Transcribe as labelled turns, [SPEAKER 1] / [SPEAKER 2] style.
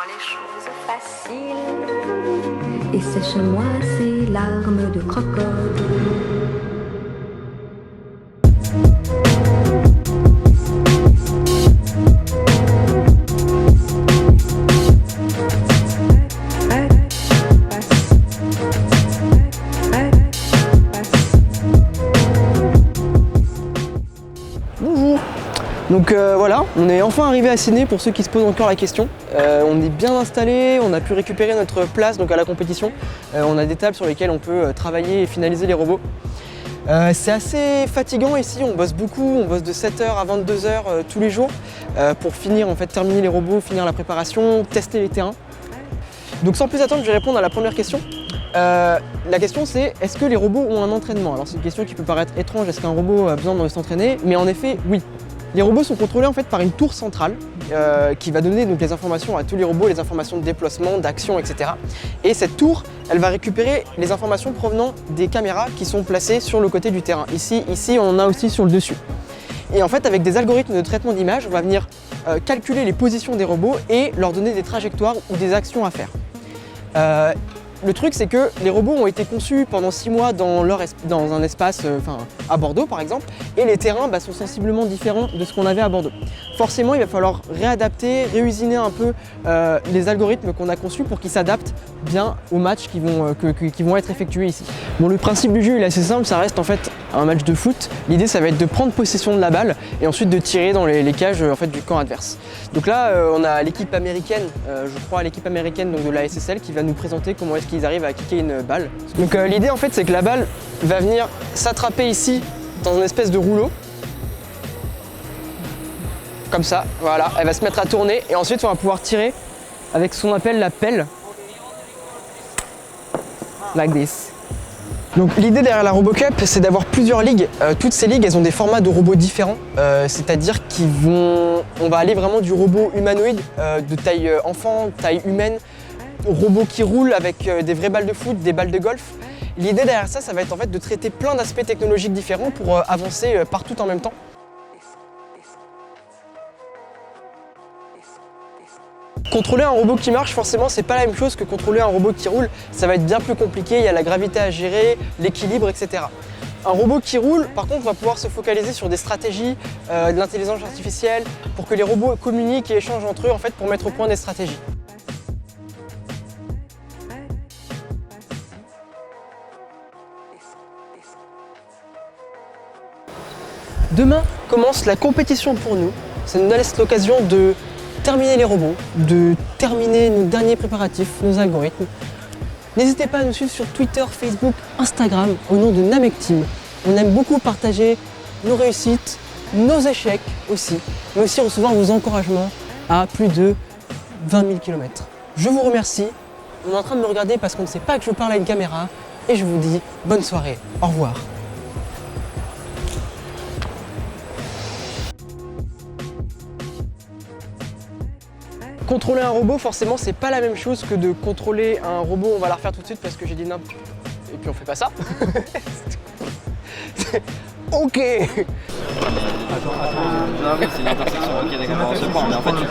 [SPEAKER 1] les choses faciles.
[SPEAKER 2] Et sèche-moi ces larmes de crocodile.
[SPEAKER 3] Bonjour. Donc voilà, on est enfin arrivé à Sydney pour ceux qui se posent encore la question. On est bien installé, on a pu récupérer notre place donc à la compétition. On a des tables sur lesquelles on peut travailler et finaliser les robots. C'est assez fatigant ici, on bosse beaucoup, on bosse de 7h à 22h tous les jours pour finir en fait, terminer les robots, finir la préparation, tester les terrains. Donc sans plus attendre, je vais répondre à la première question. La question c'est, est-ce que les robots ont un entraînement? Alors c'est une question qui peut paraître étrange, est-ce qu'un robot a besoin de s'entraîner? Mais en effet, oui. Les robots sont contrôlés en fait par une tour centrale qui va donner donc les informations à tous les robots, les informations de déplacement, d'action, etc. Et cette tour, elle va récupérer les informations provenant des caméras qui sont placées sur le côté du terrain. Ici on en a aussi sur le dessus. Et en fait, avec des algorithmes de traitement d'image, on va venir calculer les positions des robots et leur donner des trajectoires ou des actions à faire. Le truc, c'est que les robots ont été conçus pendant 6 mois dans un espace à Bordeaux par exemple, et les terrains sont sensiblement différents de ce qu'on avait à Bordeaux. Forcément, il va falloir réadapter, réusiner un peu les algorithmes qu'on a conçus pour qu'ils s'adaptent bien aux matchs qui vont être effectués ici. Bon, le principe du jeu il est assez simple, ça reste en fait un match de foot. L'idée, ça va être de prendre possession de la balle et ensuite de tirer dans les cages en fait, du camp adverse. Donc là, on a l'équipe américaine, je crois l'équipe américaine donc de la SSL qui va nous présenter comment est-ce qu'ils arrivent à kicker une balle. Donc l'idée en fait c'est que la balle va venir s'attraper ici dans une espèce de rouleau. Comme ça, voilà, elle va se mettre à tourner et ensuite on va pouvoir tirer avec ce qu'on appelle la pelle. Like this. Donc l'idée derrière la RoboCup, c'est d'avoir plusieurs ligues. Toutes ces ligues, elles ont des formats de robots différents. C'est-à-dire on va aller vraiment du robot humanoïde de taille enfant, taille humaine, robot qui roule avec des vraies balles de foot, des balles de golf. L'idée derrière ça, ça va être en fait de traiter plein d'aspects technologiques différents pour avancer partout en même temps. Contrôler un robot qui marche, forcément, c'est pas la même chose que contrôler un robot qui roule. Ça va être bien plus compliqué, il y a la gravité à gérer, l'équilibre, etc. Un robot qui roule, par contre, va pouvoir se focaliser sur des stratégies, de l'intelligence artificielle, pour que les robots communiquent et échangent entre eux, en fait, pour mettre au point des stratégies. Demain commence la compétition pour nous. Ça nous laisse l'occasion de terminer les robots, de terminer nos derniers préparatifs, nos algorithmes. N'hésitez pas à nous suivre sur Twitter, Facebook, Instagram au nom de Namek Team. On aime beaucoup partager nos réussites, nos échecs aussi, mais aussi recevoir vos encouragements à plus de 20 000 km. Je vous remercie. On est en train de me regarder parce qu'on ne sait pas que je parle à une caméra et je vous dis bonne soirée. Au revoir. Contrôler un robot, forcément, c'est pas la même chose que de contrôler un robot. On va la refaire tout de suite parce que j'ai dit n'importe. Et puis on fait pas ça. Ok.
[SPEAKER 4] Attends. Non, oui, c'est une intersection. Ok, d'accord. On se prend, mais en fait, tu